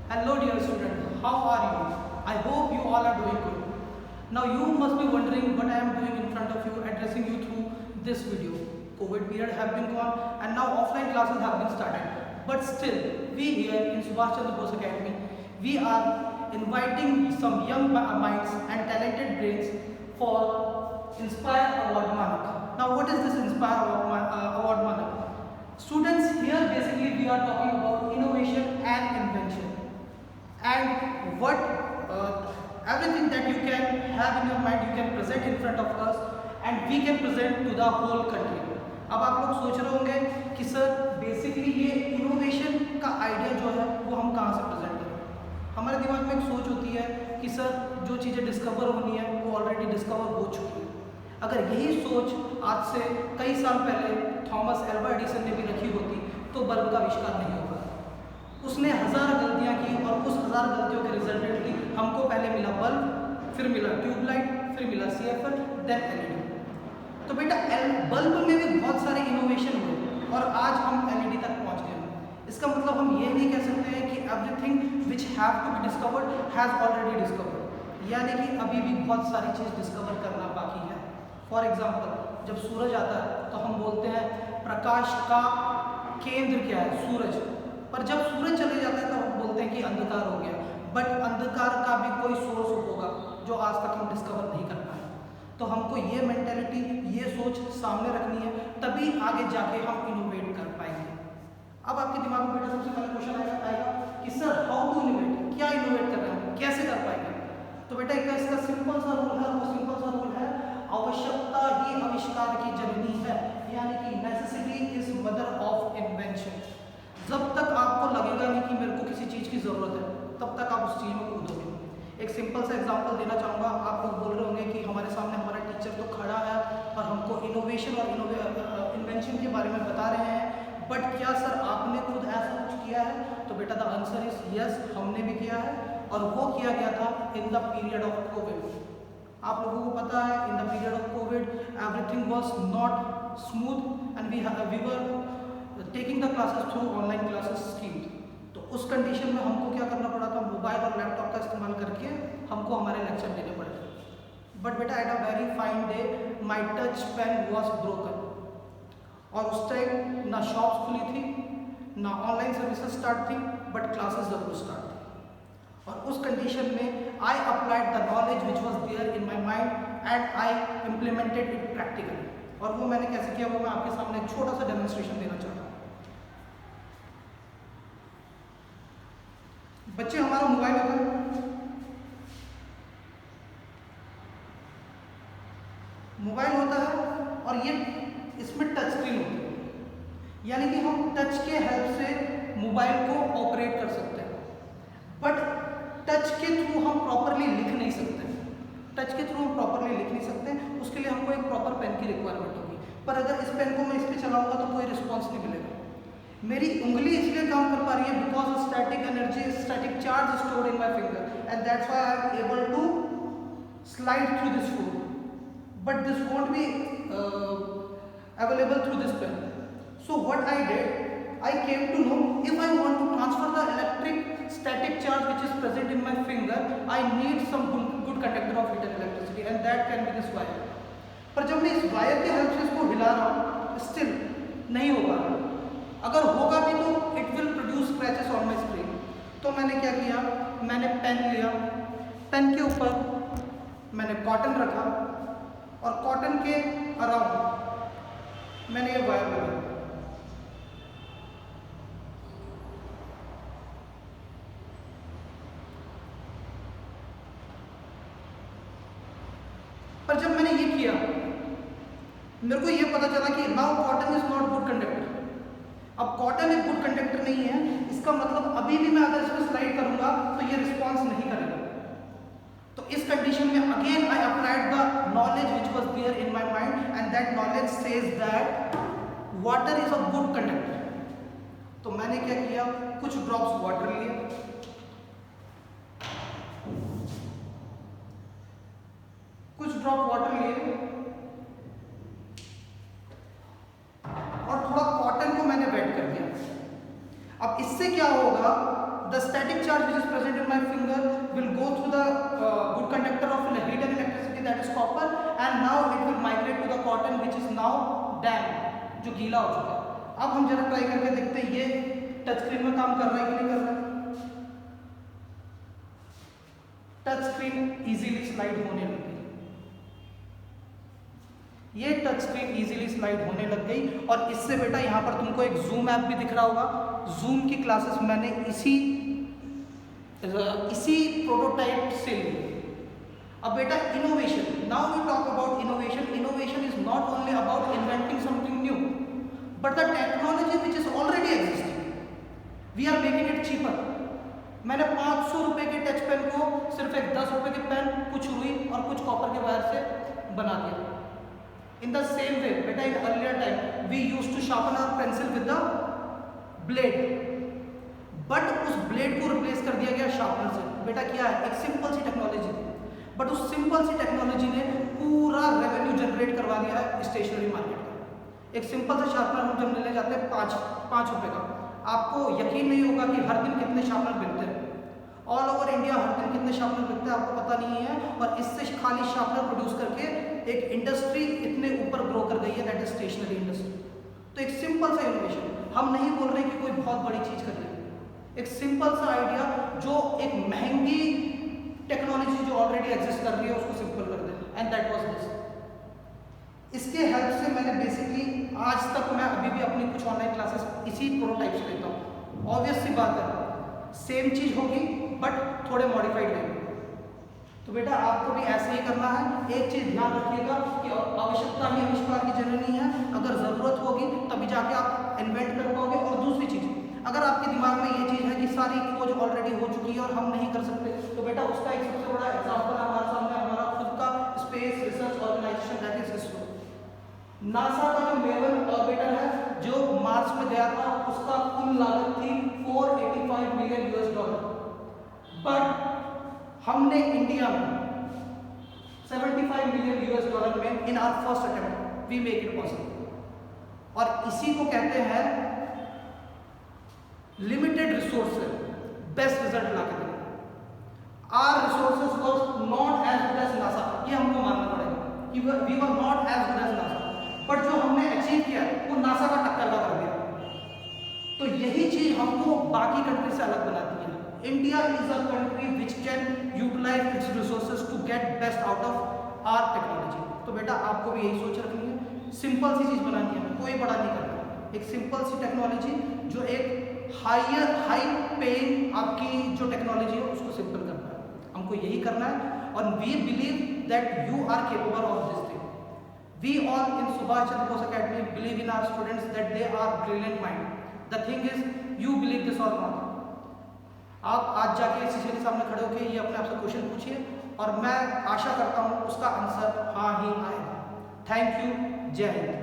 Hello dear student, how are you? I hope you all are doing good. Now you must be wondering what I am doing in front of you, addressing you through this video. COVID period have been gone and now offline classes have been started. But still, we here in Subhash Chandra Bose Academy, we are inviting some young minds and talented brains for Inspire Award Manak. Now what is this Inspire Award Manak? Students, here basically we are talking about innovation and invention. And what everything that you can have in your mind you can present in front of us and we can present to the whole country. अब आप लोग सोच रहे होंगे कि sir basically ये innovation का idea जो है वो हम कहाँ से प्रेजेंट करें। हमारे दिमाग में एक सोच होती है कि सर जो चीज़ें डिस्कवर होनी है वो ऑलरेडी डिस्कवर हो चुकी है। अगर यही सोच आज से कई साल पहले थॉमस एल्वा एडिसन ने भी रखी होती तो बल्ब का आविष्कार नहीं होगा। उसने 1000 गलतियां की और उस 1000 गलतियों के रिजल्टेंटली हमको पहले मिला बल्ब, फिर मिला ट्यूबलाइट, फिर मिला CFL, देन LED। तो बेटा बल्ब में भी बहुत सारे इनोवेशन हुए और आज हम LED तक पहुंच गए हैं। इसका मतलब हम ये नहीं कह सकते हैं कि everything which have to be discovered has already discovered, यानी कि अभी भी बहुत सारी चीज़ डिस्कवर करना बाकी है। फॉर एग्जाम्पल, जब सूरज आता है तो हम बोलते हैं प्रकाश का केंद्र क्या है, सूरज। पर जब सूरज चले जाता है तो हम बोलते हैं कि अंधकार हो गया। बट अंधकार का भी कोई सोर्स होगा जो आज तक हम डिस्कवर नहीं कर पाए। तो हमको ये मेंटेलिटी, ये सोच सामने रखनी है, तभी आगे जाके हम इनोवेट कर पाएंगे। अब आपके दिमाग में बेटा सबसे पहले क्वेश्चन आएगा कि सर हाउ टू इनोवेट, क्या इनोवेट कर रहे हैं, कैसे कर पाएंगे। तो बेटा इसका सिंपल सा रूल है, वो सिंपल सा रूल है आवश्यकता ही आविष्कार की जननी है, यानी कि necessity is mother of invention. जब तक आपको लगेगा नहीं कि मेरे को किसी चीज़ की ज़रूरत है तब तक आप उस चीज़ में कूदोगे। एक सिंपल सा एग्जांपल देना चाहूँगा। आप लोग बोल रहे होंगे कि हमारे सामने हमारा टीचर तो खड़ा है और हमको इनोवेशन और इन्वेंशन के बारे में बता रहे हैं, बट क्या सर आपने खुद ऐसा कुछ किया है? तो बेटा द आंसर इज यस, हमने भी किया है और वो किया गया था in the period of Covid. आप लोगों को पता है in the period of Covid everything was not smooth and we were taking the classes through online classes streamed. तो उस कंडीशन में हमको क्या करना पड़ा था, मोबाइल और लैपटॉप का इस्तेमाल करके हमको हमारे लेक्चर देने पड़े थे। बट बेटा at a very fine day my touch pen was broken और उस टाइम ना शॉप्स खुली थी, ना ऑनलाइन सर्विसेज स्टार्ट थी, बट क्लासेस जरूर स्टार्ट थी। और उस कंडीशन में I applied the knowledge which was there in my mind and I implemented it practically. और वो मैंने कैसे किया वो मैं आपके सामने एक छोटा सा डेमोन्स्ट्रेशन देना चाहता हूँ। बच्चे हमारा मोबाइल होता है, मोबाइल होता है और ये इसमें टच स्क्रीन होती है, यानी कि हम टच के हेल्प से मोबाइल को ऑपरेट कर सकते हैं। बट टच के थ्रू हम प्रॉपरली लिख नहीं सकते, टच के थ्रू हम प्रॉपरली लिख नहीं सकते, उसके लिए हमको एक प्रॉपर पेन की रिक्वायरमेंट होगी। पर अगर इस पेन को मैं इस पर चलाऊंगा तो कोई रिस्पॉन्स नहीं मिलेगा। मेरी उंगली इसलिए काम कर पा रही है because static energy, static charge stored in my finger and that's why I am able to slide through this phone, but this won't be available through this pen. So what I did, I came to know if I want to transfer the electric static charge which is present in my finger, I need some good conductor of heat and electricity and that can be this wire। पर जब मैं इस wire के help से इसको हिला रहा हूँ स्टिल नहीं होगा। अगर होगा भी तो it will produce scratches on my screen. तो मैंने क्या किया, मैंने पेन लिया, पेन के ऊपर मैंने कॉटन रखा और कॉटन के अराउंड मैंने ये वायर लगाया। पर जब मैंने ये किया मेरे को ये पता चला कि now cotton is not good conductor. अब कॉटन एक गुड कंडक्टर नहीं है, इसका मतलब अभी भी मैं अगर इसको स्लाइड करूंगा तो ये रिस्पॉन्स नहीं करेगा। तो इस कंडीशन में again I applied the knowledge which was there in my mind and that knowledge says that water is a good conductor. तो मैंने क्या किया, कुछ ड्रॉप्स वाटर लिए, कुछ ड्रॉप वाटर लिए और थोड़ा कॉटन को मैंने वेट कर दिया। अब इससे क्या होगा होगा, the static charge which is present in my finger will go through the good conductor of heat and electricity that is copper and now it will migrate to the cotton which is now damp, जो गीला हो चुका है। अब हम जरा try करके देखते हैं ये टच स्क्रीन में काम कर रहा है कि नहीं कर रहा है। टच स्क्रीन इजीली स्लाइड होने लग गई, ये टच स्क्रीन इजीली स्लाइड होने लग गई। और इससे बेटा यहाँ पर तुमको एक जूम ऐप भी दिख रहा होगा, जूम की क्लासेस मैंने इसी प्रोटोटाइप से ली। अब बेटा innovation, now we talk about innovation. Innovation is not only about inventing something new but the technology which is already existing, we are making it cheaper. मैंने 500 रुपए के टच पेन को सिर्फ एक 10 रुपए के पेन, कुछ रुई और कुछ कॉपर के वायर से बना दिया। In the same way, beta, in earlier time we used to sharpen our pencil with the blade, but उस blade को replace कर दिया गया sharpener से। बेटा क्या है, एक सिंपल सी टेक्नोलॉजी थी, बट उस सिंपल सी टेक्नोलॉजी ने पूरा रेवेन्यू जनरेट करवा दिया है स्टेशनरी मार्केट का। एक सिंपल सा शार्पनर हम जब लेने जाते हैं 5 रुपए का, आपको यकीन नहीं होगा कि हर दिन कितने शार्पनर बिकते हैं। ऑल ओवर इंडिया हर दिन कितने शार्पनर बिकते हैं आपको पता नहीं है, और इससे खाली शार्पनर प्रोड्यूस करके एक इंडस्ट्री इतने ऊपर ग्रो कर गई है, दैट इज स्टेशनरी इंडस्ट्री। तो एक सिंपल सा इनोवेशन, हम नहीं बोल रहे कि कोई बहुत बड़ी चीज कर रही है, एक सिंपल सा आइडिया जो एक महंगी टेक्नोलॉजी जो ऑलरेडी एग्जिस्ट कर रही है उसको सिंपल कर दे, एंड दैट वाज दिस। इसके हेल्प से मैंने बेसिकली आज तक मैं अभी भी अपनी कुछ ऑनलाइन क्लासेस इसी प्रोटोटाइप से लेता हूँ। ऑब्वियस सी बात है, सेम चीज होगी बट थोड़े मॉडिफाइड रहेंगे। तो बेटा आपको भी ऐसे ही करना है। एक चीज ध्यान रखिएगा कि आवश्यकता ही आविष्कार की जननी है, अगर जरूरत होगी तभी जाके आप इन्वेंट कर पाओगे। और दूसरी चीज, अगर आपके दिमाग में ये चीज है कि सारी खोज ऑलरेडी हो चुकी है और हम नहीं कर सकते, तो बेटा उसका एक सबसे बड़ा एग्जाम्पल हमारे सामने हमारा खुद का space research organisation that is ISRO. NASA का जो मेवन ऑर्बिटर है जो मार्स में गया था, उसका कुल लागत थी $485 मिलियन, बट हमने इंडिया में $75 मिलियन में in our first attempt we make it possible. और इसी को कहते हैं लिमिटेड रिसोर्सेज बेस्ट रिजल्ट ला के देना। Our resources was not as good as NASA, ये हमको मानना पड़ेगा कि we were not as good as NASA, but जो हमने अचीव किया वो नासा का टक्कर का कर दिया। तो यही चीज हमको बाकी कंट्री से अलग बनाती है। India is a country which can utilize its resources to get best out of our technology। तो बेटा आपको भी यही सोच रखनी है, सिंपल सी चीज बनानी है, कोई बड़ा नहीं करना। एक सिंपल सी टेक्नोलॉजी जो एक हाई पेइंग आपकी जो टेक्नोलॉजी है उसको सिंपल करना है, हमको यही करना है। और we believe that you are capable of this thing. We all in Subhash Chandra Bose academy believe in our students that they are brilliant mind. The thing is you believe this or not. आप आज जाके शीशे के सामने खड़े होकर ये अपने आप से क्वेश्चन पूछिए और मैं आशा करता हूँ उसका आंसर हाँ ही आएगा। थैंक यू, जय हिंद।